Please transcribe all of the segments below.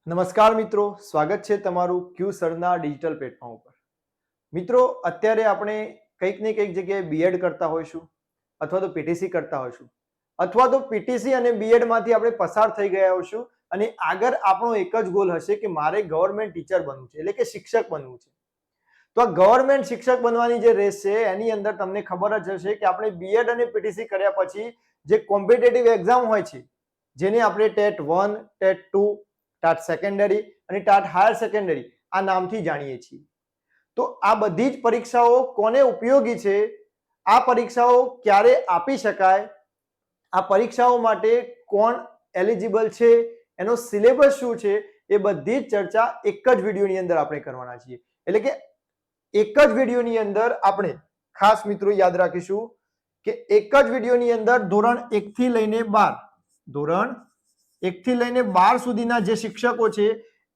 નમસ્કાર મિત્રો, સ્વાગત છે તમારું ક્યુ સરના ડિજિટલ પ્લેટફોર્મ ઉપર। મિત્રો, અત્યારે આપણે કંઈક ને કંઈક જગ્યાએ બીએડ કરતા હોઈશું અથવા તો પીટીસી કરતા હોઈશું અથવા તો પીટીસી અને બીએડમાંથી આપણે પસાર થઈ ગયા હોઈશું અને આગળ આપણો એક જ ગોલ હશે કે મારે ગવર્મેન્ટ ટીચર બનવું છે, એટલે કે શિક્ષક બનવું છે। તો આ ગવર્મેન્ટ શિક્ષક બનવાની જે રેસ છે એની અંદર તમને ખબર જ હશે કે આપણે બીએડ અને પીટીસી કર્યા પછી જે કોમ્પિટિટિવ એક્ઝામ હોય છે, જેને આપણે ટેટ 1, ટેટ 2, ટાટ સેકન્ડરી અને ટાટ હાયર સેકન્ડરી આ નામથી જાણીએ છીએ। તો આ બધી જ પરીક્ષાઓ કોને ઉપયોગી છે, આ પરીક્ષાઓ ક્યારે આપી શકાય, આ પરીક્ષાઓ માટે કોણ એલિજિબલ છે, એનો સિલેબસ શું છે, એ બધી જ ચર્ચા એક જ વિડીયોની અંદર આપણે કરવાના છીએ। એટલે કે એક જ વિડીયોની અંદર આપણે ખાસ મિત્રો યાદ રાખીશું કે એક જ વિડીયોની અંદર ધોરણ 1 થી લઈને 12 ધોરણ 1 થી લઈને 12 સુધીના જે શિક્ષકો છે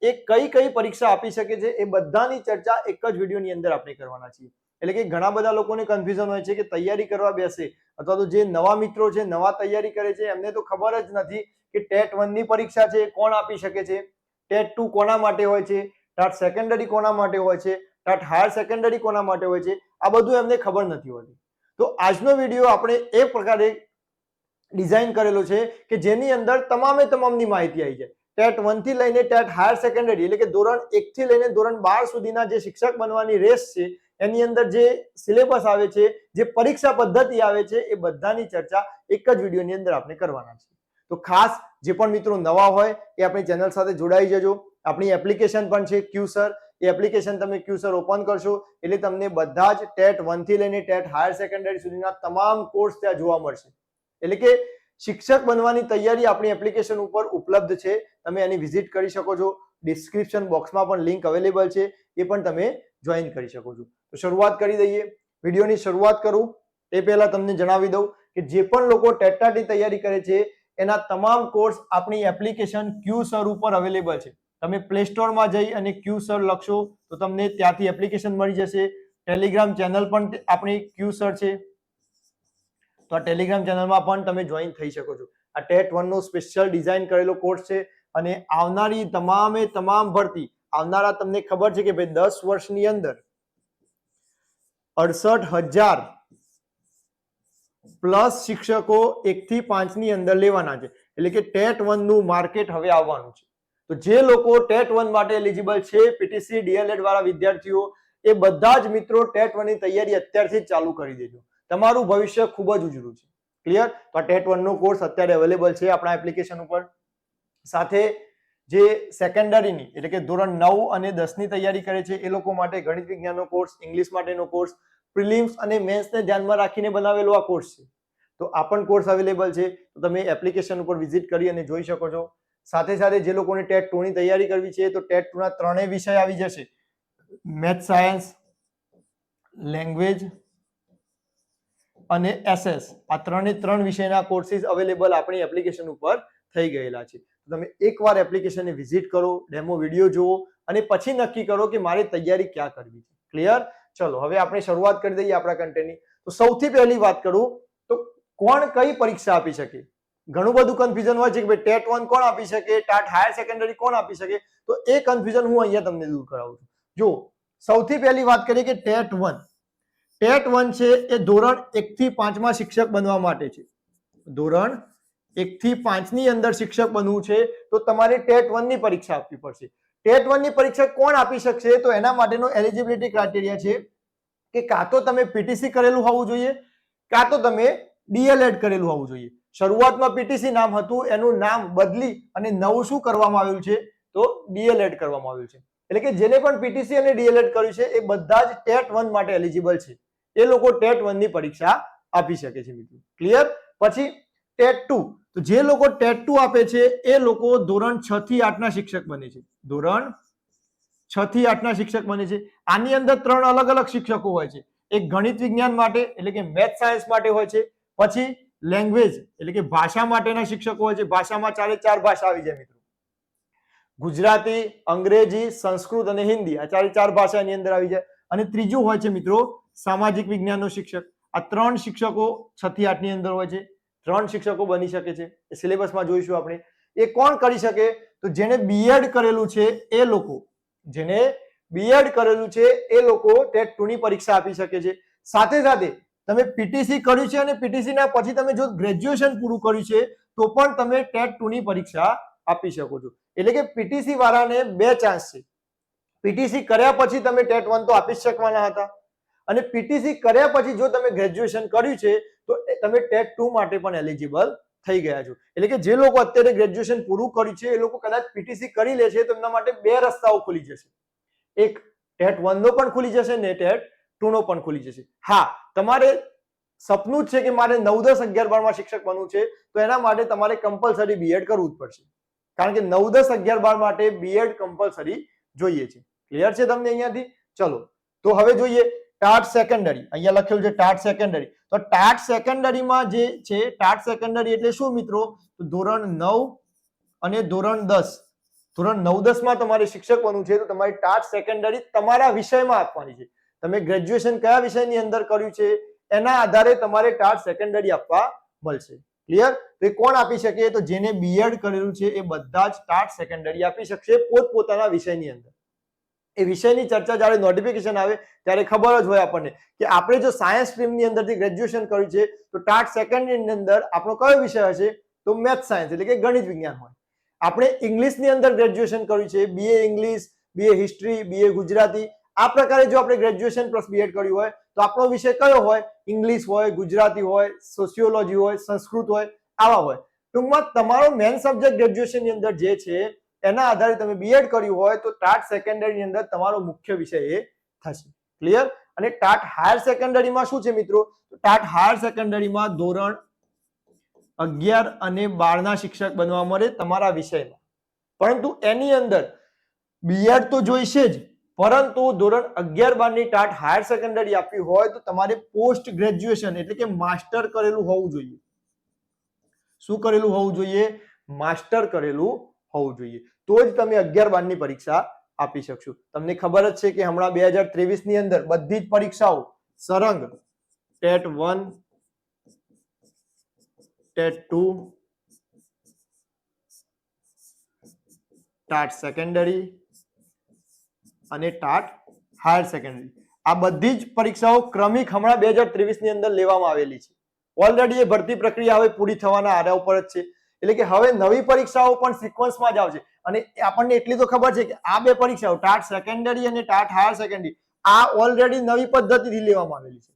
એ કઈ કઈ પરીક્ષા આપી શકે છે એ બધાની ચર્ચા એક જ વિડીયોની અંદર આપણે કરવાના છીએ। એટલે કે ઘણા બધા લોકોને કન્ફ્યુઝન હોય છે કે તૈયારી કરવા બેસે અથવા તો જે નવા મિત્રો છે, નવા તૈયારી કરે છે, એમને તો ખબર જ નથી કે ટેટ 1 ની પરીક્ષા છે કોણ આપી શકે છે, ટેટ 2 કોના માટે હોય છે, ટાટ સેકન્ડરી કોના માટે હોય છે, ટાટ હાયર સેકન્ડરી કોના માટે હોય છે, આ બધું એમને ખબર નથી હોતી। તો આજનો વિડીયો આપણે એ પ્રકારે ડિઝાઇન કરેલો છે કે જેની અંદર તમામે તમામની માહિતી આવી જાય। ટેટ 1 થી લઈને ટેટ હાયર સેકન્ડરી એટલે કે ધોરણ 1 થી લઈને ધોરણ 12 સુધીના જે શિક્ષક બનવાની રેસ છે એની અંદર જે સિલેબસ આવે છે, જે પરીક્ષા પદ્ધતિ આવે છે, એ બધાની ચર્ચા એક જ વિડીયોની અંદર આપણે કરવાના છે। તો ખાસ જે પણ મિત્રો નવા હોય એ આપણી ચેનલ સાથે જોડાઈ જજો। આપણી એપ્લિકેશન પણ છે ક્યુસર, એ એપ્લિકેશન તમે ક્યુસર ઓપન કરશો એટલે તમને બધા જ ટેટ 1 થી લઈને ટેટ હાયર સેકન્ડરી સુધીના તમામ કોર્સ ત્યાં જોવા મળશે। એટલે કે શિક્ષક બનવાની તૈયારી આપણી એપ્લિકેશન ઉપર ઉપલબ્ધ છે, તમે એની વિઝિટ કરી શકો છો। ડિસ્ક્રિપ્શન બોક્સમાં પણ લિંક અવેલેબલ છે, એ પણ તમે જોઈન કરી શકો છો। તો શરૂઆત કરી દઈએ। વિડીયોની શરૂઆત કરું એ પહેલા તમને જણાવી દઉં કે જે પણ લોકો ટેટની તૈયારી કરે છે એના તમામ કોર્સ આપણી એપ્લિકેશન ક્યુસર ઉપર અવેલેબલ છે। તમે પ્લે સ્ટોરમાં જઈ અને ક્યુસર લખશો તો તમને ત્યાંથી એપ્લિકેશન મળી જશે। ટેલિગ્રામ ચેનલ પણ આપણી ક્યુસર છે, તો આ ટેલિગ્રામ ચેનલમાં પણ તમે જોઈન થઈ શકો છો। આ ટેટ 1 નો સ્પેશિયલ ડિઝાઇન કરેલો કોર્સ છે અને આવનારી તમામે તમામ ભરતી આવનારા તમને ખબર છે કે ભાઈ 10 વર્ષની અંદર 68,000 પ્લસ શિક્ષકો 1 થી 5 ની અંદર લેવાના છે। એટલે કે ટેટ 1 નું માર્કેટ હવે આવવાનું છે। તો જે લોકો ટેટ 1 માટે એલિજિબલ છે, પીટીસી ડીએલએડ વાળા વિદ્યાર્થીઓ, એ બધા જ મિત્રો ટેટ 1 ની તૈયારી અત્યારથી જ ચાલુ કરી દેજો। તમારું ભવિષ્ય ખૂબ જ ઉજળું છે। ક્લિયર? તો આ ટેટ 1 નો કોર્સ અત્યારે અવેલેબલ છે આપણા એપ્લિકેશન ઉપર। સાથે જે સેકન્ડરીની એટલે કે ધોરણ 9 અને 10 ની તૈયારી કરે છે એ લોકો માટે ગણિત વિજ્ઞાનનો કોર્સ, ઇંગ્લિશ માટેનો કોર્સ, પ્રિલિમ્સ અને મેન્સને ધ્યાનમાં રાખીને બનાવેલો આ કોર્સ છે। તો આ પણ કોર્સ અવેલેબલ છે, તો તમે એપ્લિકેશન ઉપર વિઝિટ કરી અને જોઈ શકો છો। સાથે સાથે જે લોકોને ટેટ 2 ની તૈયારી કરવી છે તો ટેટ 2 ના ત્રણેય વિષય આવી જશે, મેથ, સાયન્સ, લેંગ્વેજ અને એસએસ। આ ત્રણ વિષયના કોર્સિસ અવેલેબલ આપણી એપ્લિકેશન ઉપર થઈ ગયેલા છે। તમે એકવાર એપ્લિકેશનને વિઝિટ કરો, ડેમો વિડીયો જુઓ અને પછી નક્કી કરો કે મારે તૈયારી ક્યાં કરવી છે। ક્લિયર? ચલો હવે આપણે શરૂઆત કરી દઈએ આપણા કન્ટેન્ટની। તો સૌથી પહેલી વાત કરું તો કોણ કઈ પરીક્ષા આપી શકે? ઘણું બધું કન્ફ્યુઝન હોય છે કે ભાઈ ટેટ 1 કોણ આપી શકે, ટાટ હાયર સેકન્ડરી કોણ આપી શકે? તો એ કન્ફ્યુઝન હું અહીંયા તમને દૂર કરાવું છું। જો સૌથી પહેલી વાત કરીએ કે ટેટ 1 છે એ ધોરણ 1 થી 5 માં શિક્ષક બનવા માટે છે। ધોરણ 1 થી 5 ની અંદર શિક્ષક બનવું છે તો તમારે ટેટ 1 ની પરીક્ષા આપવી પડશે। ટેટ 1 ની પરીક્ષા કોણ આપી શકશે? તો એના માટેનો એલિજિબિલિટી ક્રાઇટેરિયા છે કે કાં તો તમે પીટીસી કરેલું હોવું જોઈએ, કાં તો તમે ડીએલએડ કરેલું હોવું જોઈએ। શરૂઆતમાં પીટીસી નામ હતું, એનું નામ બદલી અને નવું શું કરવામાં આવ્યું છે? તો ડીએલએડ કરવામાં આવ્યું છે। એટલે કે જેને પણ પીટીસી અને ડીએલએડ કર્યું છે એ બધા જ ટેટ 1 માટે એલિજિબલ છે। એ લોકો ટેટ 1 ની પરીક્ષા આપી શકે છે મિત્રો। ક્લિયર? પછી ટેટ 2, તો જે લોકો ટેટ 2 આપે છે એ લોકો ધોરણ 6 થી 8 ના શિક્ષક બને છે। ધોરણ 6 થી 8 ના શિક્ષક બને છે। આની અંદર ત્રણ અલગ અલગ શિક્ષકો હોય છે। એક ગણિત વિજ્ઞાન માટે એટલે કે મેથ સાયન્સ માટે હોય છે, પછી લેંગ્વેજ એટલે કે ભાષા માટેના શિક્ષકો હોય છે, ભાષામાં 4 ભાષા આવી જાય મિત્રો, ગુજરાતી, અંગ્રેજી, સંસ્કૃત અને હિન્દી, આ 4 ભાષા એની અંદર આવી જાય। અને ત્રીજું હોય છે મિત્રો સામાજિક વિજ્ઞાનનો શિક્ષક। આ ત્રણ શિક્ષકો 6 થી 8 ની અંદર હોય છે। ત્રણ શિક્ષકો બની શકે છે, એ સિલેબસમાં જોઈશું આપણે। એ કોણ કરી શકે? તો જેને બીએડ કરેલું છે એ લોકો, જેને બીએડ કરેલું છે એ લોકો ટેટ 2 ની પરીક્ષા આપી શકે છે. સાથે સાથે તમે પીટીસી કર્યું છે અને પીટીસી ના પછી તમે જો ગ્રેજ્યુએશન પૂરું કર્યું છે તો પણ તમે ટેટ 2 ની પરીક્ષા આપી શકો છો. એટલે કે પીટીસી વાળાને બે ચાન્સ છે. પીટીસી કર્યા પછી તમે ટેટ 1 તો આપી જ શકવાના હતા, અને પીટીસી કર્યા પછી જો તમે ગ્રેજ્યુએશન કર્યું છે તો તમે ટેટ 2 માટે પણ એલિજિબલ થઈ ગયા છો. એટલે કે જે લોકો અત્યારે ગ્રેજ્યુએશન પૂરું કર્યું છે એ લોકો કદાચ પીટીસી કરી લે છે તો એમના માટે બે રસ્તાઓ ખુલી જશે. એક ટેટ 1 નો પણ ખુલી જશે ને ટેટ 2 નો પણ ખુલી જશે. હા, તમારે સપનું જ છે કે મારે 9, 10, 11, 12 માં શિક્ષક બનવું છે તો એના માટે તમારે કમ્પલસરી બીએડ કરવું જ પડશે, કારણ કે 9, 10, 11, 12 માટે બીએડ કમ્પલસરી જોઈએ છે. ક્લિયર છે તમને અહીંયાથી? ચલો તો હવે જોઈએ ટાટ સેકન્ડરી. અહીંયા લખેલું છે ટાટ સેકન્ડરી. તો ટાટ સેકન્ડરીમાં જે છે, ટાટ સેકન્ડરી એટલે શું મિત્રો? તો ધોરણ 9 અને ધોરણ 10, ધોરણ 9, 10 માં તમારે શિક્ષક બનવું છે તો તમારી ટાટ સેકન્ડરી તમારા વિષયમાં આપવાની છે. તમે ગ્રેજ્યુએશન કયા વિષયની અંદર કર્યું છે એના આધારે તમારે ટાટ સેકન્ડરી આપવા મળશે. ક્લિયર? તો એ કોણ આપી શકે? તો જેને બીએડ કરેલું છે એ બધા જ ટાટ સેકન્ડરી આપી શકશે પોતપોતાના વિષયની અંદર. એ વિષયની ચર્ચા જ્યારે નોટિફિકેશન આવે ત્યારે ખબર જ હોય આપણને કે આપણે જો સાયન્સ સ્ટ્રીમની અંદરથી ગ્રેજ્યુએશન કર્યું છે તો ટાટ સેકન્ડરીની અંદર આપણો કયો વિષય હશે? તો મેથ સાયન્સ એટલે કે ગણિત વિજ્ઞાન હોય. આપણે ઇંગ્લિશની અંદર ગ્રેજ્યુએશન કર્યું છે, BA English, BA history, BA Gujarati, આ પ્રકારે જો આપણે ગ્રેજ્યુએશન પ્લસ બીએડ કર્યું હોય તો આપણો વિષય કયો હોય? ઇંગ્લિશ હોય, ગુજરાતી હોય, સોશિયોલોજી હોય, સંસ્કૃત હોય, આવા હોય. ટૂંકમાં તમારો મેઇન સબ્જેક્ટ ગ્રેજ્યુએશનની અંદર જે છે એના આધારે તમે બીએડ કર્યું હોય તો ટાટ સેકન્ડરીની અંદર તમારો મુખ્ય વિષય એ થશે. ક્લિયર? અને ટાટ હાયર સેકન્ડરીમાં શું છે મિત્રો? ટાટ હાયર સેકન્ડરીમાં ધોરણ 11 અને 12 ના શિક્ષક બનવા મળે તમારા વિષયમાં, પરંતુ એની અંદર બીએડ તો જોઈશે જ, પરંતુ ધોરણ 11, 12 ની ટાટ હાયર સેકન્ડરી આપવી હોય તો તમારે પોસ્ટ ગ્રેજ્યુએશન એટલે કે માસ્ટર કરેલું હોવું જોઈએ. શું કરેલું હોવું જોઈએ? માસ્ટર કરેલું હોવું જોઈએ. તો જ તમે 11, 12 ની પરીક્ષા આપી શકશો. તમને ખબર જ છે કે હમણાં 2023 ની અંદર બધી જ પરીક્ષાઓ સળંગ ટેટ 1, ટેટ 2, ટાટ સેકન્ડરી અને ટાટ હાયર સેકન્ડરી, આ બધી જ પરીક્ષાઓ ક્રમિક હમણાં 2023 ની અંદર લેવામાં આવેલી છે. ઓલરેડી એ ભરતી પ્રક્રિયા હવે પૂરી થવાના આરા ઉપર જ છે. એટલે કે હવે નવી પરીક્ષાઓ પણ સિક્વન્સમાં જ આવશે. અને આપણને એટલી તો ખબર છે કે આ બે પરીક્ષાઓ ટાટ સેકન્ડરી અને ટાટ હાયર સેકન્ડરી આ ઓલરેડી નવી પદ્ધતિથી લેવામાં આવેલી છે.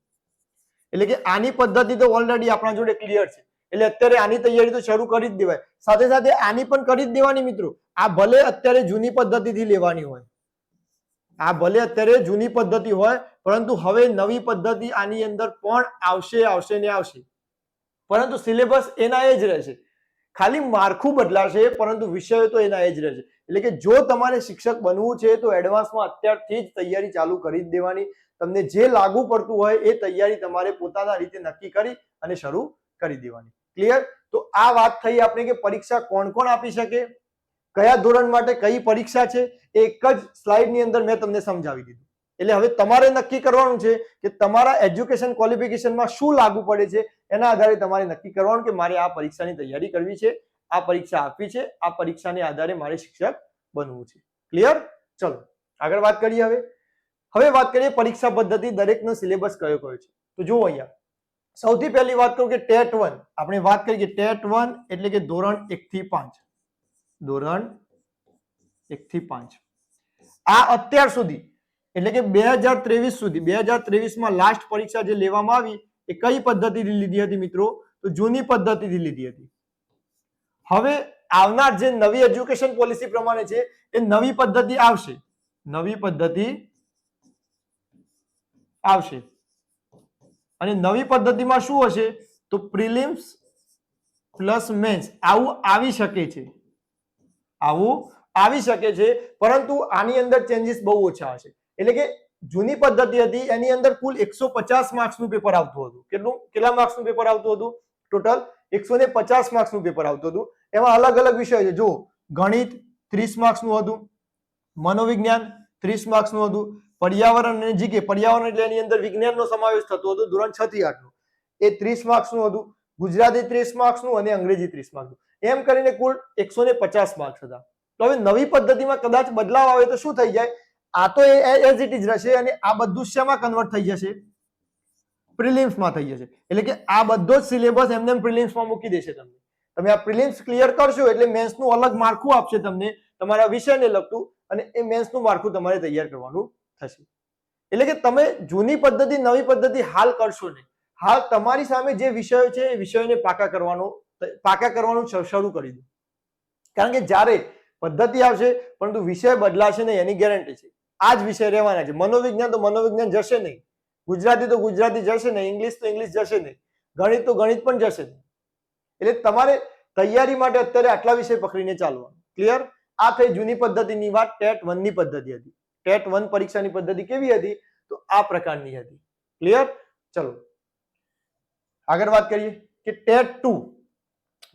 એટલે કે આની પદ્ધતિ તો ઓલરેડી આપણા જોડે ક્લિયર છે. એટલે અત્યારે આની તૈયારી તો શરૂ કરી જ દેવાય. સાથે સાથે આની પણ કરી જ દેવાની મિત્રો. આ ભલે અત્યારે જૂની પદ્ધતિથી લેવાની હોય, આ ભલે અત્યારે જૂની પદ્ધતિ હોય, પરંતુ હવે નવી પદ્ધતિ આની અંદર પણ આવશે ને આવશે. પરંતુ સિલેબસ એના એ જ રહેશે, ખાલી માળખું બદલાશે પરંતુ વિષયો તો એના એ જ રહેશે. એટલે કે જો તમારે શિક્ષક બનવું છે તો એડવાન્સમાં અત્યારથી જ તૈયારી ચાલુ કરી જ દેવાની. તમને જે લાગુ પડતું હોય એ તૈયારી તમારે પોતાના રીતે નક્કી કરી અને શરૂ કરી દેવાની. ક્લિયર? તો આ વાત થઈ આપણે કે પરીક્ષા કોણ કોણ આપી શકે, કયા ધોરણ માટે કઈ પરીક્ષા છે, એક જ સ્લાઇડની અંદર મેં તમને સમજાવી દીધું. એટલે હવે તમારે નક્કી કરવાનું છે કે તમારા એજ્યુકેશન ક્વોલિફિકેશનમાં શું લાગુ પડે છે. એના આધારે તમારે નક્કી કરવાનું કે મારે આ પરીક્ષાની તૈયારી કરવી છે, આ પરીક્ષા આપવી છે, આ પરીક્ષાને આધારે મારે શિક્ષક બનવું છે. ક્લિયર? ચલો આગળ વાત કરીએ. હવે વાત કરીએ પરીક્ષા પદ્ધતિ, દરેકનો સિલેબસ કયો કયો છે. તો જુઓ અહીંયા સૌથી પહેલી વાત કરું કે ટેટ 1, આપણે વાત કરીએ કે ટેટ 1 એટલે કે ધોરણ 1 થી 5, ધોરણ 1 થી 5 આ અત્યાર સુધી એટલે કે 2023 સુધી, 2023 માં લાસ્ટ પરીક્ષા જે લેવામાં આવી એ કઈ પદ્ધતિથી લીધી હતી મિત્રો? તો જૂની પદ્ધતિથી લીધી હતી. હવે આવનાર જે નવી એજ્યુકેશન પોલિસી પ્રમાણે છે એ નવી પદ્ધતિ આવશે, નવી પદ્ધતિ આવશે. અને નવી પદ્ધતિમાં શું હશે? તો પ્રિલિમ્સ પ્લસ મેન્સ આવું આવી શકે છે, આવું આવી શકે છે, પરંતુ આની અંદર ચેન્જીસ બહુ ઓછા હશે. એટલે કે જૂની પદ્ધતિ હતી એની અંદર કુલ 150 માર્ક્સનું પેપર આવતું હતું. કેટલા માર્ક્સનું પેપર આવતું હતું? ટોટલ 150 માર્ક્સનું પેપર આવતું હતું. એમાં અલગ અલગ વિષય છે. જો ગણિત 30 માર્ક્સનું હતું, મનોવિજ્ઞાન 30 માર્ક્સનું હતું, પર્યાવરણ અને જીકે, પર્યાવરણ એટલે એની અંદર વિજ્ઞાનનો સમાવેશ થતો હતો ધોરણ 6 થી 8 એ 30 માર્ક્સનું હતું, ગુજરાતી 30 માર્ક્સનું અને અંગ્રેજી 30 માર્ક્સનું, એમ કરીને કુલ 150 માર્ક્સ હતા. તો હવે નવી પદ્ધતિમાં કદાચ બદલાવ આવે તો શું થઈ જાય, આ તો એઝ ઇટ ઇઝ રહેશે અને આ બધું શેમાં કન્વર્ટ થઈ જશે, પ્રિલિમ્સમાં થઈ જશે. એટલે કે આ બધો જ સિલેબસ એમને પ્રિલિમ્સમાં મૂકી દેશે તમને. તમે આ પ્રિલિમ્સ ક્લિયર કરશો એટલે મેન્સનું અલગ માળખું આપશે તમને તમારા વિષયને લગતું, અને એ મેન્સનું માળખું તમારે તૈયાર કરવાનું થશે. એટલે કે તમે જૂની પદ્ધતિ નવી પદ્ધતિ હાલ કરશો નહીં, હાલ તમારી સામે જે વિષયો છે એ વિષયોને પાકા કરવાનું શરૂ કરી દો. કારણ કે જ્યારે પદ્ધતિ આવશે પરંતુ વિષય બદલાશે નહીં એની ગેરંટી છે. આ જ વિષય રહેવાના છે. મનોવિજ્ઞાન તો મનોવિજ્ઞાન જશે નહીં, ગુજરાતી તો ગુજરાતી જશે નહીં, ઇંગ્લિશ તો ઇંગ્લિશ જશે નહીં, ગણિત તો ગણિત પણ જશે નહીં. એટલે તમારે તૈયારી માટે અત્યારે આટલા વિષય પકડીને ચાલવાનું. ક્લિયર? આ થઈ જૂની પદ્ધતિની વાત. ટેટ 1 ની પદ્ધતિ હતી. ટેટ 1 પરીક્ષાની પદ્ધતિ કેવી હતી? તો આ પ્રકારની હતી. ક્લિયર? ચલો આગળ વાત કરીએ કે ટેટ 2.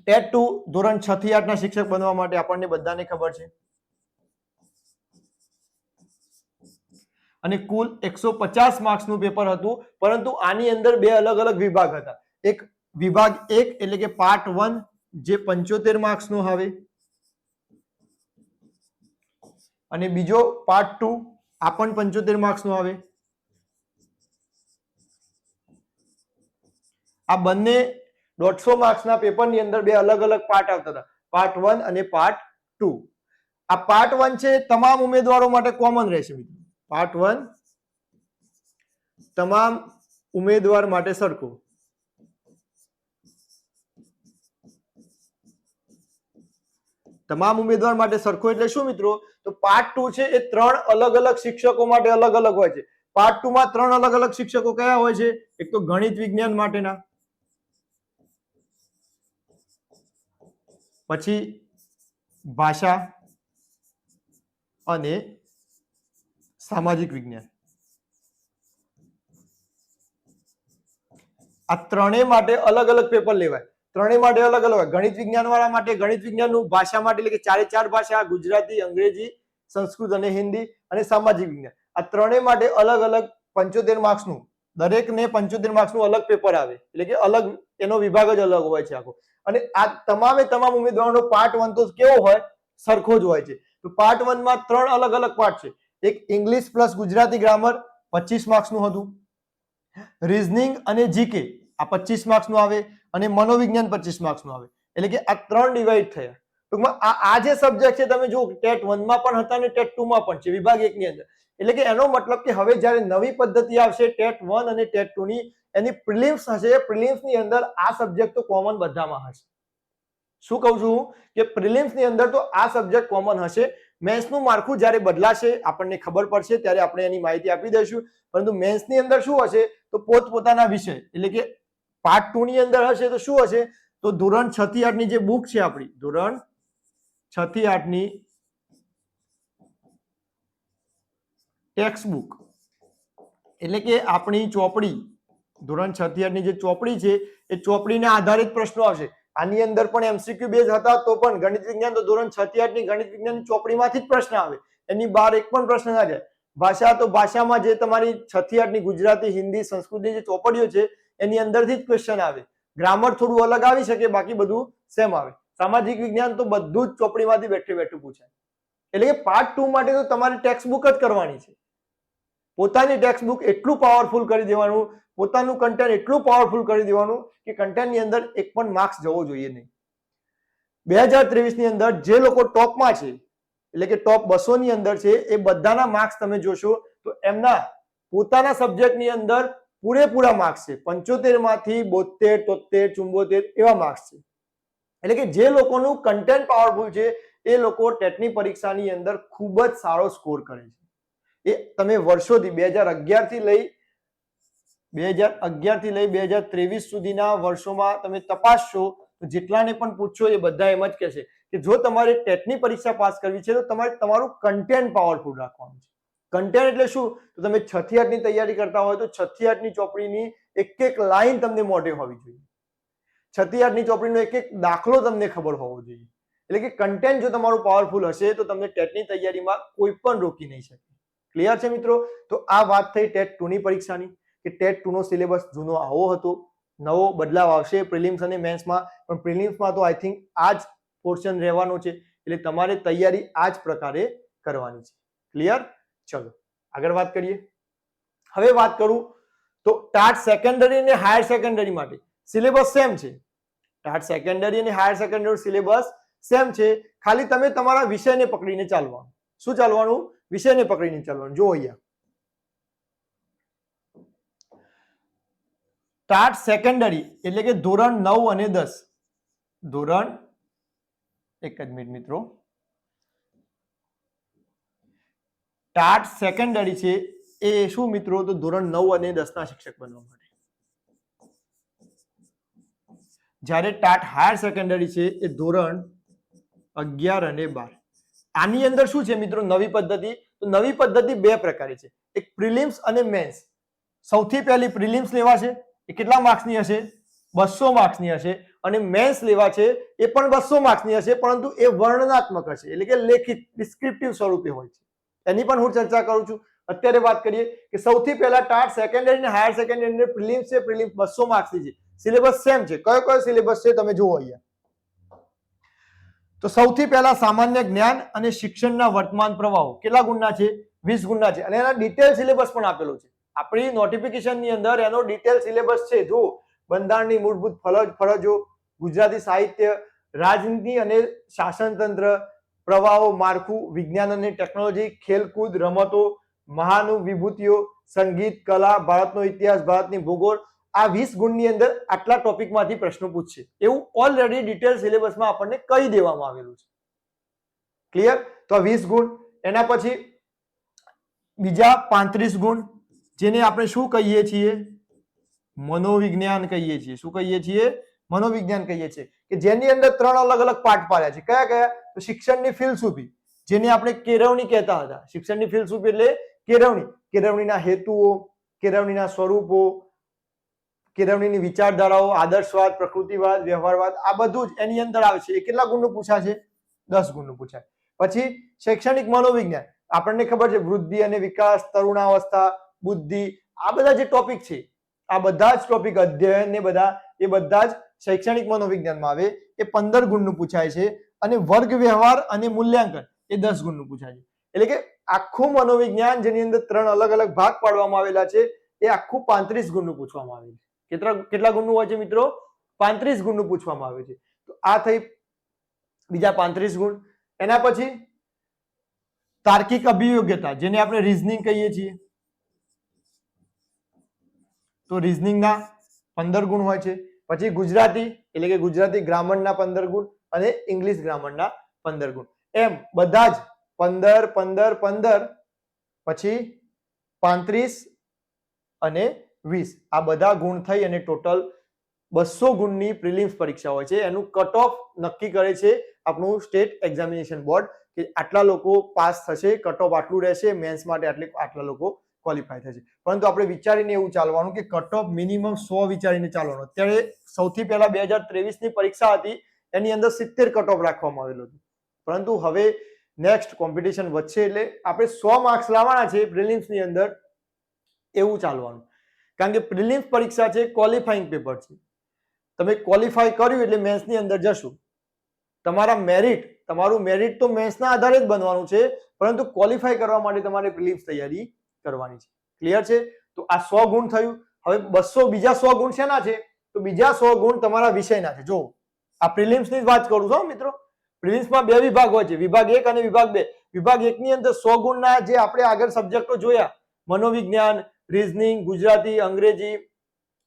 ટેટ 2 ધોરણ 6 થી 8 ના શિક્ષક બનવા માટે આપણને બધાને ખબર છે. અને કુલ 150 માર્ક્સનું પેપર હતું, પરંતુ આની અંદર બે અલગ અલગ વિભાગ હતા. એક વિભાગ 1 એટલે કે પાર્ટ 1 જે 75 માર્ક્સનો આવે, અને બીજો પાર્ટ 2 આ પણ 75 માર્ક્સનો આવે. આ બંને 150 માર્ક્સના પેપરની અંદર બે અલગ અલગ પાર્ટ આવતા હતા, પાર્ટ 1 અને પાર્ટ 2. આ પાર્ટ 1 છે તમામ ઉમેદવારો માટે કોમન રહેશે મિત્રો. પાર્ટ 1 તમામ ઉમેદવાર માટે સરખું. તમામ ઉમેદવાર માટે સરખું એટલે શું મિત્રો? તો પાર્ટ 2 છે એ 3 અલગ અલગ શિક્ષકો માટે અલગ અલગ હોય છે. પાર્ટ 2 માં 3 અલગ અલગ શિક્ષકો કયા હોય છે? એક તો ગણિત વિજ્ઞાન માટેના, પછી ભાષા અને સામાજિક વિજ્ઞાન. આ ત્રણેય માટે અલગ અલગ પેપર લેવાય. ત્રણેય માટે અલગ અલગ હોય. ગણિત વિજ્ઞાન વાળા માટે ગણિત વિજ્ઞાનનું, ભાષા માટે એટલે કે 4 ભાષા, ગુજરાતી, અંગ્રેજી, સંસ્કૃત અને હિન્દી, અને સામાજિક વિજ્ઞાન, આ ત્રણેય માટે અલગ અલગ 75 માર્ક્સનું, દરેકને 75 માર્ક્સનું અલગ પેપર આવે. એટલે કે અલગ એનો વિભાગ જ અલગ હોય છે આખો. અને આ તમામ ઉમેદવારોનો પાર્ટ 1 તો કેવો હોય? સરખો જ હોય છે. તો પાર્ટ 1 માં 3 અલગ અલગ પાર્ટ છે. એક ઇંગ્લિશ પ્લસ ગુજરાતી ગ્રામર 25 માર્ક્સનું હતું, રીઝનિંગ અને જીકે આ 25 માર્ક્સનું આવે, અને મનોવિજ્ઞાન 25 માર્ક્સનું આવે. એટલે કે આ 3 ડિવાઈડ થયા. ટૂંકમાં આ જે સબ્જેક્ટ છે તમે જો ટેટ 1 માં પણ હતા અને ટેટ 2 માં પણ છે, વિભાગ 1 ની અંદર. એટલે કે એનો મતલબ કે હવે જ્યારે નવી પદ્ધતિ આવશે ટેટ 1 અને ટેટ 2 ની, એની પ્રિલિમ્સ હશે, પ્રિલિમ્સ ની અંદર આ સબ્જેક્ટ તો કોમન બધામાં હશે. શું કહું છું કે પ્રિલિમ્સ ની અંદર તો આ સબ્જેક્ટ કોમન હશે. મેન્સનું માળખું જ્યારે બદલાશે આપણને ખબર પડશે ત્યારે આપણે એની માહિતી આપી દઈશું. પરંતુ મેન્સની અંદર શું હશે? તો પોતપોતાના વિષય, એટલે કે પાર્ટ 2 ની અંદર હશે તો શું હશે? તો ધોરણ 6 થી 8 ની જે બુક છે આપણી, ધોરણ 6 થી 8 ની ટેક્સ્ટ બુક, એટલે કે આપણી ચોપડી, ધોરણ 6 થી 8 ની જે ચોપડી છે એ ચોપડીને આધારિત પ્રશ્નો આવશે. આની અંદર પણ એમસીક્યુ બેઝ હતા તો પણ ગણિત વિજ્ઞાન તો ધોરણ 6 થી 8 ની ગણિત વિજ્ઞાનની ચોપડીમાંથી જ પ્રશ્ન આવે, એની બહાર એક પણ પ્રશ્ન ના જાય. ભાષા તો ભાષામાં જે તમારી 6 થી 8 ની ગુજરાતી, હિન્દી, સંસ્કૃતની જે ચોપડીઓ છે એની અંદરથી જ ક્વેશ્ચન આવે. ગ્રામર થોડું અલગ આવી શકે, બાકી બધું સેમ આવે. સામાજિક વિજ્ઞાન તો બધું જ ચોપડીમાંથી બેઠું પૂછાય. એટલે કે પાર્ટ 2 માટે તો તમારી ટેક્સ્ટ બુક જ કરવાની છે. પોતાની ટેક્સ્ટ બુક એટલું પાવરફુલ કરી દેવાનું, પોતાનું કન્ટેન્ટ એટલું પાવરફુલ કરી દેવાનું કે કન્ટેન્ટની અંદર એક પણ માર્ક્સ જવો જોઈએ નહીં. 2023 ની અંદર જે લોકો ટોપમાં છે, એટલે કે ટોપ 200 ની અંદર છે, એ બધાના માર્ક્સ તમે જોશો તો એમના પોતાના સબ્જેક્ટની અંદર પૂરેપૂરા માર્ક્સ છે. 75 માંથી 72, 73, 74 એવા માર્ક્સ છે. એટલે કે જે લોકોનું કન્ટેન્ટ પાવરફુલ છે એ લોકો ટેટની પરીક્ષાની અંદર ખૂબ જ સારો સ્કોર કરે છે. એ તમે વર્ષોથી 2011 થી લઈ 2023 સુધીના વર્ષોમાં તમે તપાસશો તો જેટલાને પણ પૂછશો એ બધા એમ જ કહેશે કે જો તમારે ટેટની પરીક્ષા પાસ કરવી છે તો તમારે તમારું કન્ટેન્ટ પાવરફુલ રાખવાનું છે. કન્ટેન્ટ એટલે શું? તો તમે 6 થી 8 ની તૈયારી કરતા હોય તો 6 થી 8 ની ચોપડીની એક લાઈન તમને મોઢે હોવી જોઈએ. 6 થી 8 ની ચોપડીનો એક દાખલો તમને ખબર હોવો જોઈએ. એટલે કે કન્ટેન્ટ જો તમારું પાવરફુલ હશે તો તમને ટેટની તૈયારીમાં કોઈ પણ રોકી નહીં શકે. ક્લિયર છે મિત્રો? તો આ વાત થઈ ટેટ 2 ની પરીક્ષાની કે ટેટ 2 નો સિલેબસ જૂનો આવો હતો, નવો બદલાવ આવશે પ્રિલિમ્સ અને મેન્સમાં, પણ પ્રિલિમ્સમાં તો આઈ થિંક આ જ પોર્શન રહેવાનો છે. એટલે તમારે તૈયારી આ જ પ્રકારે કરવાની છે. ક્લિયર? ચલો આગળ વાત કરીએ. હવે વાત કરું તો ટાટ સેકન્ડરી અને હાયર સેકન્ડરી માટે સિલેબસ સેમ છે. ટાટ સેકન્ડરી અને હાયર સેકન્ડરી સિલેબસ સેમ છે, ખાલી તમે તમારા વિષયને પકડીને ચાલવાનું. શું ચાલવાનું? વિષયને પકડીને ચાલવાનું. જો અહીંયા ટાટ સેકન્ડરી એટલે કે ધોરણ 9 અને 10. ધોરણ એક જ મિનિટ મિત્રો. ટાટ સેકન્ડરી છે એ શું મિત્રો? તો ધોરણ 9 અને 10 ના શિક્ષક બનવા માટે. જ્યારે ટાટ હાયર સેકન્ડરી છે એ ધોરણ 11 અને 12. આની અંદર શું છે મિત્રો? નવી પદ્ધતિ. તો નવી પદ્ધતિ બે પ્રકારે છે, એક પ્રિલિમ્સ અને મેન્સ. સૌથી પહેલી પ્રિલિમ્સ લેવા છે, એ કેટલા માર્ક્સની હશે? 200 માર્ક્સની હશે. અને મેન્સ લેવા છે એ પણ 200 માર્ક્સની હશે, પરંતુ એ વર્ણનાત્મક હશે, એટલે કે લેખિત ડિસ્ક્રિપ્ટિવ સ્વરૂપે હોય છે. એની પણ હું ચર્ચા કરું છું. અત્યારે વાત કરીએ કે સૌથી પહેલા ટાટ સેકન્ડરી અને હાયર સેકન્ડરી પ્રિલિમ્સ છે. પ્રિલિમ્સ 200 માર્ક્સની છે. સિલેબસ સેમ છે. કયો કયો સિલેબસ છે તમે જુઓ અહીંયા. તો સૌથી પહેલા સામાન્ય જ્ઞાન અને શિક્ષણના વર્તમાન પ્રવાહો કેટલા ગુણના છે? 20 ગુણના છે. અને એના ડિટેલ સિલેબસ પણ આપેલો છે. આપણી નોટિફિકેશનની અંદર એનો ડિટેલ સિલેબસ છે. જો બંધારણની મૂળભૂત ફરજો, ગુજરાતી સાહિત્ય, રાજનીતિ અને શાસનતંત્ર, પ્રવાહો, માળખું, વિજ્ઞાન અને ટેકનોલોજી, ખેલકૂદ, રમતો, મહાનુવિભૂતિઓ, સંગીત, કલા, ભારતનો ઇતિહાસ, ભારતની ભૂગોળ, આ 20 ગુણની અંદર આટલા ટોપિકમાંથી પ્રશ્નો પૂછશે એવું ઓલરેડી ડિટેલ સિલેબસમાં આપણને કહી દેવામાં આવેલું છે. ક્લિયર? તો આ 20 ગુણ. એના પછી બીજા 35 ગુણ, જેને આપણે શું કહીએ છીએ? મનોવિજ્ઞાન કહીએ છીએ. શું કહીએ છીએ? મનોવિજ્ઞાન કહીએ છીએ. કે જેની અંદર 3 અલગ અલગ પાઠ પાડ્યા છે. કયા કયા? તો શિક્ષણની ફિલસૂફી, જેને આપણે કેળવણી કહેતા હતા. શિક્ષણની ફિલસૂફી એટલે કેળવણી. કેળવણીના હેતુઓ, કેળવણીના સ્વરૂપો, કેળવણીની વિચારધારાઓ, આદર્શવાદ, પ્રકૃતિવાદ, વ્યવહારવાદ, આ બધું જ એની અંદર આવે છે. એ કેટલા ગુણનું પૂછાય છે? 10 ગુણનું પૂછાય. પછી શૈક્ષણિક મનોવિજ્ઞાન, આપણને ખબર છે વૃદ્ધિ અને વિકાસ, તરુણાવસ્થા, બુદ્ધિ, આ બધા જે ટોપિક છે, આ બધા જ ટોપિક, અધ્યયન ને બધા, એ બધા જ શૈક્ષણિક મનોવિજ્ઞાનમાં આવે. એ 15 ગુણનું પૂછાય છે. અને વર્ગ વ્યવહાર અને મૂલ્યાંકન એ 10 ગુણનું પૂછાય છે. એટલે કે આખું મનોવિજ્ઞાન, જેની અંદર 3 અલગ અલગ ભાગ પાડવામાં આવેલા છે, એ આખું 35 ગુણનું પૂછવામાં આવે છે. કેટલા ગુણનું હોય છે મિત્રો? 35 ગુણનું પૂછવામાં આવે છે. તો આ થઈ બીજા 35 ગુણ. એના પછી તાર્કિક અભિયોગ્યતા, જેને આપણે રીઝનિંગ કહીએ છીએ. તો રીઝનિંગના 15 ગુણ હોય છે. પછી ગુજરાતી એટલે કે ગુજરાતી ગ્રામરના 15 ગુણ અને ઇંગ્લિશ ગ્રામરના 15 ગુણ. એમ બધા જ 15 15 15 પછી 35 અને 20 આ બધા ગુણ થઈ અને ટોટલ 200 ગુણની પ્રિલિમ્સ પરીક્ષા હોય છે. એનું કટ ઓફ નક્કી કરે છે આપણું સ્ટેટ એક્ઝામિનેશન બોર્ડ, કે આટલા લોકો પાસ થશે, કટ ઓફ આટલું રહેશે, મેન્સ માટે આટલા લોકો ક્વોલિફાય થશે. પરંતુ આપણે વિચારીને એવું ચાલવાનું કે કટ ઓફ મિનિમમ 100 વિચારીને ચાલવાનું. અત્યારે સૌથી પહેલા 2023 ની પરીક્ષા હતી, એની અંદર 70 કટ ઓફ રાખવામાં આવેલું હતું. પરંતુ હવે નેક્સ્ટ કોમ્પિટિશન વધશે એટલે આપણે 100 માર્ક્સ લાવવાના છે પ્રિલિમ્સની અંદર, એવું ચાલવાનું. કારણ કે પ્રિલિમ્સ પરીક્ષા છે, ક્વોલિફાઈંગ પેપર છે. તમે ક્વોલિફાય કર્યું એટલે મેન્સની અંદર જશું. તમારું મેરિટ તો મેન્સના આધારે જ બનવાનું છે, પરંતુ ક્વોલિફાય કરવા માટે તમારે પ્રિલિમ્સ તૈયારી કરવાની છે. ક્લિયર છે? તો આ 100 ગુણ થયું. હવે 200 બીજા 100 ગુણ શેના છે? તો બીજા 100 ગુણ તમારા વિષયના છે. જો આ પ્રિલિમ્સની જ વાત કરું છું મિત્રો. પ્રિલિમ્સમાં 2 વિભાગ હોય છે, વિભાગ 1 અને વિભાગ 2. વિભાગ 1 ની અંદર 100 ગુણના જે આપણે આગળ સબ્જેક્ટો જોયા, મનોવિજ્ઞાન, રીઝનિંગ, ગુજરાતી, અંગ્રેજી,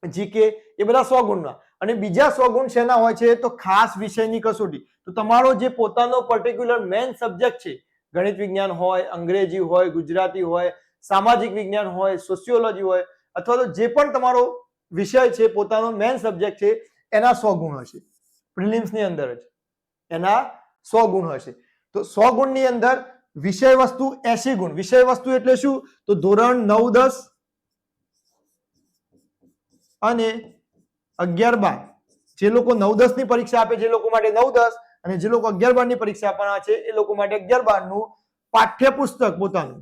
જીકે, એ બધા 100 ગુણના. અને બીજા 100 ગુણ શેના હોય છે? તો ખાસ વિષયની કસોટી. તો તમારો જે પોતાનો પર્ટિક્યુલર મેઇન સબ્જેક્ટ છે, ગણિત વિજ્ઞાન હોય, અંગ્રેજી હોય, ગુજરાતી હોય, સામાજિક વિજ્ઞાન હોય, સોશિયોલોજી હોય, અથવા તો જે પણ તમારો વિષય છે, પોતાનો મેઇન સબ્જેક્ટ છે, એના 100 ગુણ હશે. પ્રિલિમ્સની અંદર જ એના 100 ગુણ હશે. તો 100 ગુણની અંદર વિષય વસ્તુ 80 ગુણ. વિષય વસ્તુ એટલે શું? તો ધોરણ 9 10 અને 11 12. જે લોકો 9 10 ની પરીક્ષા આપે છે એ લોકો માટે 9 10, અને જે લોકો 11 12 ની પરીક્ષા આપવાના છે એ લોકો માટે 11 12 નું પાઠ્યપુસ્તક પોતાનું.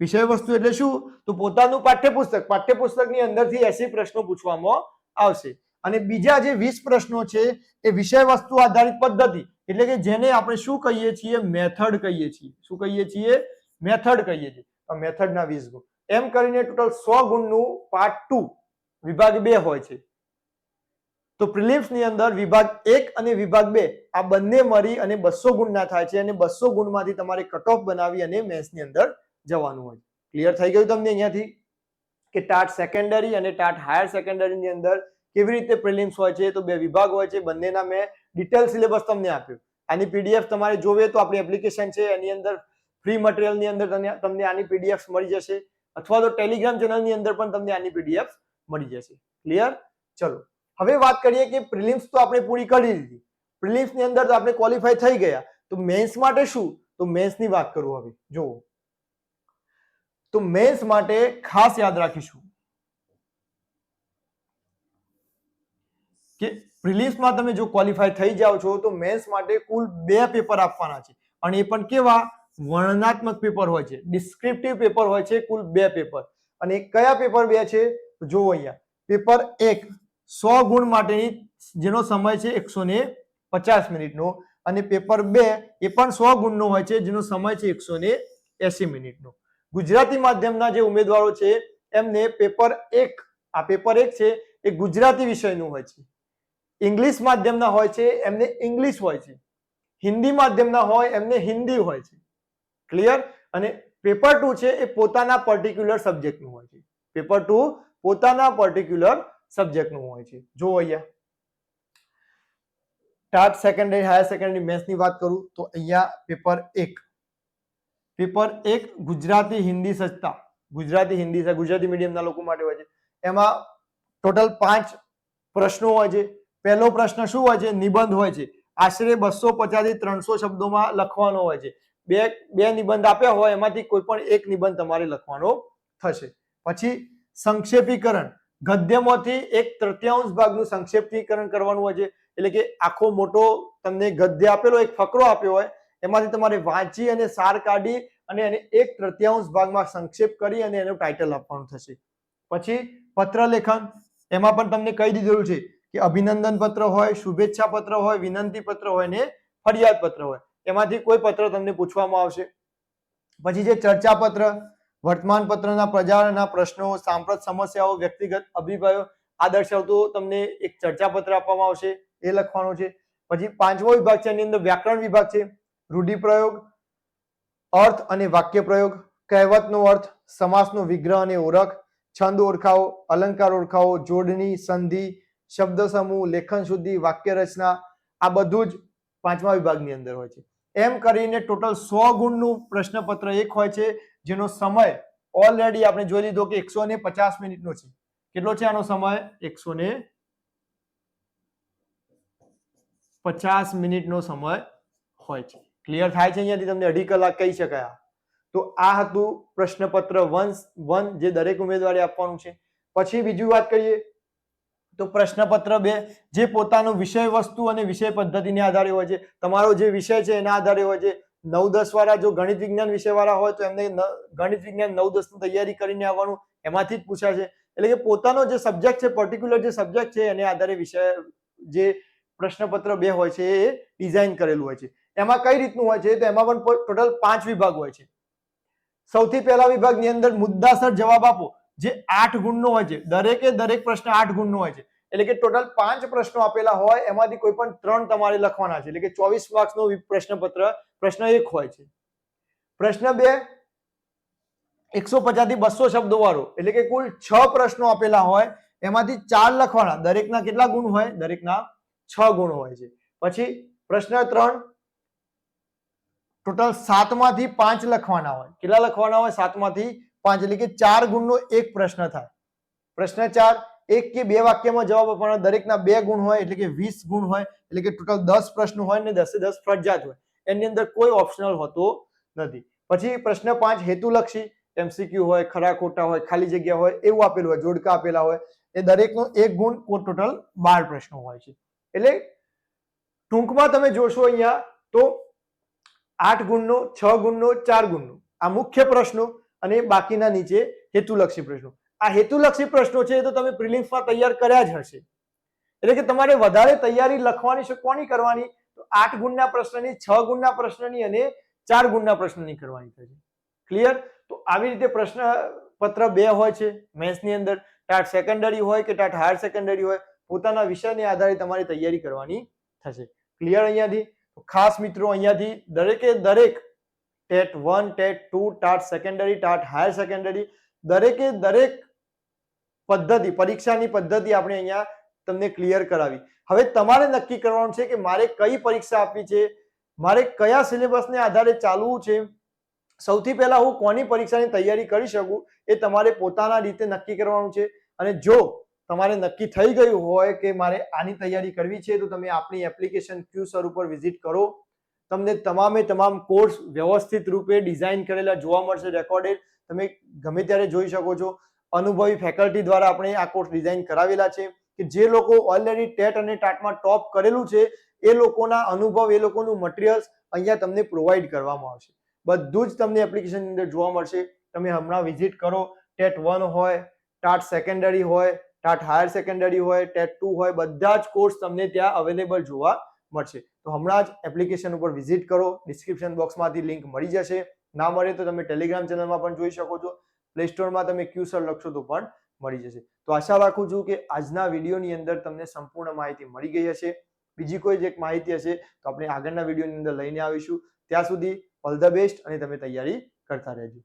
વિષય વસ્તુ એટલે શું? તો પોતાનું પાઠ્યપુસ્તક. પાઠ્યપુસ્તકની અંદરથી 80 પ્રશ્નો પૂછવામાં આવશે. અને બીજા જે 20 પ્રશ્નો છે એ વિષય વસ્તુ આધારિત પદ્ધતિ એટલે કે જેને આપણે શું કહીએ છીએ મેથડ કહીએ છીએ. શું કહીએ છીએ? મેથડ કહીએ છીએ. મેથડના 20 ગુણ એમ કરીને ટોટલ 100 ગુણનું પાર્ટ 2 વિભાગ 2 હોય છે. તો પ્રિલિમ્સ ની અંદર વિભાગ 1 અને વિભાગ 2 આ બંને મળી અને 200 ગુણના થાય છે અને 200 ગુણમાંથી તમારે કટ ઓફ બનાવી અને મેન્સ ની અંદર જવાનું હોય. ક્લિયર થઈ ગયું તમને અહીંયાથી કે ટાટ સેકન્ડરી અને ટાટ હાયર સેકન્ડરી ની અંદર કેવી રીતે પ્રિલિમ્સ હોય છે? તો બે વિભાગ હોય છે, બંનેના મેં ડિટેલ સિલેબસ તમને આપ્યું. આની પીડીએફ તમારે જોવે તો આપણી એપ્લિકેશન છે એની અંદર ફ્રી મટીરિયલ ની અંદર તમને આની પીડીએફ મળી જશે અથવા તો ટેલિગ્રામ ચેનલ ની અંદર પણ તમને આની પીડીએફ મળી જશે. ક્લિયર? ચલો હવે વાત કરીએ કે પ્રિલિમ્સ તો આપણે પૂરી કરી દીધી. પ્રિલિમ્સ ની અંદર તો આપણે ક્વોલિફાય થઈ ગયા, તો મેન્સ માટે શું? તો મેન્સ ની વાત કરું હવે. જુઓ, તો મેન્સ માટે ખાસ યાદ રાખીશું કે પ્રિલિમ્સમાં તમે જો ક્વોલિફાય થઈ જાઓ છો તો મેન્સ માટે કુલ 2 પેપર આપવાના છે અને એ પણ કેવા? વર્ણનાત્મક પેપર હોય છે, ડિસ્ક્રિપ્ટિવ પેપર હોય છે, કુલ 2 પેપર. અને કયા પેપર 2 છે? જુઓ અહીંયા, પેપર 1 100 ગુણ માટેની જેનો સમય છે 150 મિનિટનો અને પેપર 2 એ પણ 100 ગુણનો હોય છે જેનો સમય છે 180 મિનિટનો. ગુજરાતી માધ્યમના જે ઉમેદવારો છે એમને પેપર 1 આ પેપર 1 છે એ ગુજરાતી વિષયનું હોય છે. ઇંગ્લિશ માધ્યમના હોય છે એમને ઇંગ્લિશ હોય છે, હિન્દી માધ્યમના હોય એમને હિન્દી હોય છે. ક્લિયર? અને પેપર 2 છે એ પોતાના પર્ટિક્યુલર સબ્જેક્ટનું હોય છે. પેપર 2 પોતાના પર્ટિક્યુલર સબ્જેક્ટનું હોય છે. જો અહીંયા TAT secondary higher secondary maths ની વાત કરું તો અહીંયા પેપર 1 ગુજરાતી હિન્દી સજ્જતા, ગુજરાતી હિન્દી ગુજરાતી મીડિયમના લોકો માટે હોય છે. એમાં ટોટલ 5 પ્રશ્નો હોય છે. પહેલો પ્રશ્ન શું હોય છે? નિબંધ હોય છે. આશરે 250 થી 300 શબ્દોમાં લખવાનો હોય છે. બે નિબંધ આપ્યા હોય એમાંથી કોઈ પણ એક નિબંધ તમારે લખવાનો થશે. પછી સંક્ષેપીકરણ, ગદ્યમાંથી 1/3 ભાગનું સંક્ષેપીકરણ કરવાનું હોય છે. એટલે કે આખો મોટો તમને ગદ્ય આપેલો એક ફકરો આપ્યો હોય એમાંથી તમારે વાંચી અને સાર કાઢી અને એને 1/3 ભાગમાં સંક્ષેપ કરી અને એનું ટાઇટલ આપવાનું થશે. પછી પત્ર લેખન, એમાં પણ તમને કહી દીધેલું છે કે અભિનંદન પત્ર હોય, શુભેચ્છા પત્ર હોય, વિનંતી પત્ર હોય ને ફરિયાદ પત્ર હોય. એમાંથી કોઈ પત્ર તમને પૂછવામાં આવશે. પછી જે ચર્ચા પત્ર, વર્તમાન પત્રના પ્રજાના પ્રશ્નો, સાંપ્રત સમસ્યાઓ, વ્યક્તિગત અભિપ્રાયો આ દર્શાવતો તમને એક ચર્ચા પત્ર આપવામાં આવશે, એ લખવાનો છે. પછી 5મો વિભાગ છે એની અંદર વ્યાકરણ વિભાગ છે. રૂઢિપ્રયોગ, અર્થ અને વાક્ય પ્રયોગ, કહેવતનો અર્થ, સમાસનો વિગ્રહ અને ઓળખ, છંદ ઓળખાવો, અલંકાર ઓળખાવો, જોડણી, સંધિ, શબ્દ સમૂહ, લેખન શુદ્ધિ, વાક્ય રચના આ બધું જ 5મા વિભાગની અંદર હોય છે. એમ કરીને ટોટલ 100 ગુણનું પ્રશ્નપત્ર એક હોય છે જેનો સમય ઓલરેડી આપણે જોઈ લીધો કે 150 મિનિટનો છે. કેટલો છે આનો સમય? 150 મિનિટનો સમય હોય છે. ક્લિયર થાય છે? અહીંયાથી તમને 2.5 કલાક કહી શકાય. તો આ હતું પ્રશ્નપત્ર 1 જે દરેક ઉમેદવારે આપવાનું છે. પછી બીજી વાત કરીએ તો પ્રશ્નપત્ર 2 જે પોતાનો વિષય વસ્તુ અને વિષય પદ્ધતિને આધારે હોય છે. તમારો જે વિષય છે એના આધારે હોય છે. 9-10 વાળા જો ગણિત વિજ્ઞાન વિષય વાળા હોય તો એમને ગણિત વિજ્ઞાન 9-10 ની તૈયારી કરીને આવવાનું, એમાંથી જ પૂછાશે. એટલે કે પોતાનો જે સબ્જેક્ટ છે, પર્ટિક્યુલર જે સબ્જેક્ટ છે એને આધારે વિષય જે પ્રશ્નપત્ર 2 હોય છે એ ડિઝાઇન કરેલું હોય છે. એમાં કઈ રીતનું હોય છે? તો એમાં પણ ટોટલ 5 વિભાગ હોય છે. સૌથી પહેલા વિભાગની અંદર મુદ્દાસર જવાબ આપો જે 8 ગુણનો હોય છે. દરેક પ્રશ્ન 8 ગુણનો હોય છે. એટલે કે ટોટલ 5 પ્રશ્નો આપેલા હોય એમાંથી કોઈ પણ 3 તમારે લખવાના છે. એટલે કે 24 માર્ક્સનો પ્રશ્નપત્ર પ્રશ્ન 1 હોય છે. પ્રશ્ન 2 150 થી 200 શબ્દો વાળો એટલે કે કુલ 6 પ્રશ્નો આપેલા હોય એમાંથી 4 લખવાના. દરેકના કેટલા ગુણ હોય? દરેકના 6 ગુણ હોય છે. પછી પ્રશ્ન 3 ટોટલ 7 માંથી 5 લખવાના હોય. કેટલા લખવાના હોય? 7 માંથી 5 એટલે કે 4 ગુણનો એક પ્રશ્ન થાય. પ્રશ્ન 4 1 કે 2 વાક્યમાં જવાબ આપવાના. દરેકના 2 ગુણ હોય એટલે કે 20 ગુણ હોય. એટલે કે ટોટલ 10 પ્રશ્નો હોય ને 10 ફરજિયાત હોય. એની અંદર કોઈ ઓપ્શનલ હોતો નથી. પછી પ્રશ્ન 5 હેતુલક્ષી, એમસીક્યુ હોય, ખરા ખોટા હોય, ખાલી જગ્યા હોય એવું આપેલું હોય, જોડકા આપેલા હોય. એ દરેકનો 1 ગુણ, ટોટલ 12 પ્રશ્નો હોય છે. એટલે ટૂંકમાં તમે જોશો અહીંયા તો 8 ગુણનો, 6 ગુણનો, 4 ગુણનો આ મુખ્ય પ્રશ્નો અને બાકીના નીચે હેતુલક્ષી પ્રશ્નો. આ હેતુલક્ષી પ્રશ્નો છે તો તમે પ્રિલિમ્સમાં તૈયાર કર્યા જ હશે. એટલે કે તમારે વધારે તૈયારી લખવાની છે કોની કરવાની, તો 8 ગુણના પ્રશ્નની, 6 ગુણના પ્રશ્નની અને 4 ગુણના પ્રશ્નની કરવાની થશે. ક્લિયર? તો આવી રીતે પ્રશ્ન પત્ર 2 હોય છે મેથ્સની અંદર, ટાટ સેકન્ડરી હોય કે ટાટ હાયર સેકન્ડરી હોય, પોતાના વિષયને આધારે તમારે તૈયારી કરવાની થશે. ક્લિયર? અહીંયાથી ખાસ મિત્રો અહીંયાથી દરેકે દરેક TET 1, TET 2, TAT secondary, TAT higher secondary, દરેકે દરેક પદ્ધતિ, પરીક્ષાની પદ્ધતિ આપણે અહીંયા તમને ક્લિયર કરાવી. હવે તમારે નક્કી કરવાનું છે કે મારે કઈ પરીક્ષા આપવી છે, મારે કયા સિલેબસને આધારે ચાલવું છે, સૌથી પહેલા હું કોની પરીક્ષાની તૈયારી કરી શકું એ તમારે પોતાના રીતે નક્કી કરવાનું છે. અને જો તમારે નક્કી થઈ ગયું હોય કે મારે આની તૈયારી કરવી છે તો તમે આપણી એપ્લિકેશન ક્યુસર ઉપર વિઝિટ કરો. તમને તમામે તમામ કોર્સ વ્યવસ્થિત રૂપે ડિઝાઇન કરેલા જોવા મળશે, રેકોર્ડેડ. તમે ગમે ત્યારે જોઈ શકો છો. અનુભવી ફેકલ્ટી દ્વારા આપણે આ કોર્સ ડિઝાઇન કરાવેલા છે કે જે લોકો ઓલરેડી ટેટ અને ટાટમાં ટોપ કરેલું છે એ લોકોના અનુભવ, એ લોકોનું મટીરિયલ્સ અહીંયા તમને પ્રોવાઈડ કરવામાં આવશે. બધું જ તમને એપ્લિકેશનની અંદર જોવા મળશે. તમે હમણાં વિઝિટ કરો, ટેટ 1 હોય, ટાટ સેકન્ડરી હોય, ટાટ હાયર સેકન્ડરી હોય, ટેટ 2 હોય, બધા જ કોર્સ તમને ત્યાં અવેલેબલ જોવા મળશે. તો હમણાં જ એપ્લિકેશન ઉપર વિઝિટ કરો. ડિસ્ક્રિપ્શન બોક્સમાંથી લિંક મળી જશે. ના મળે તો તમે ટેલિગ્રામ ચેનલમાં પણ જોઈ શકો છો. પ્લે સ્ટોરમાં તમે ક્યુસર લખશો તો પણ મળી જશે. તો આશા રાખું છું કે આજના વિડીયોની અંદર તમને સંપૂર્ણ માહિતી મળી ગઈ હશે. બીજી કોઈ જ એક માહિતી હશે તો આપણે આગળના વિડીયોની અંદર લઈને આવીશું. ત્યાં સુધી ઓલ ધ બેસ્ટ અને તમે તૈયારી કરતા રહેજો.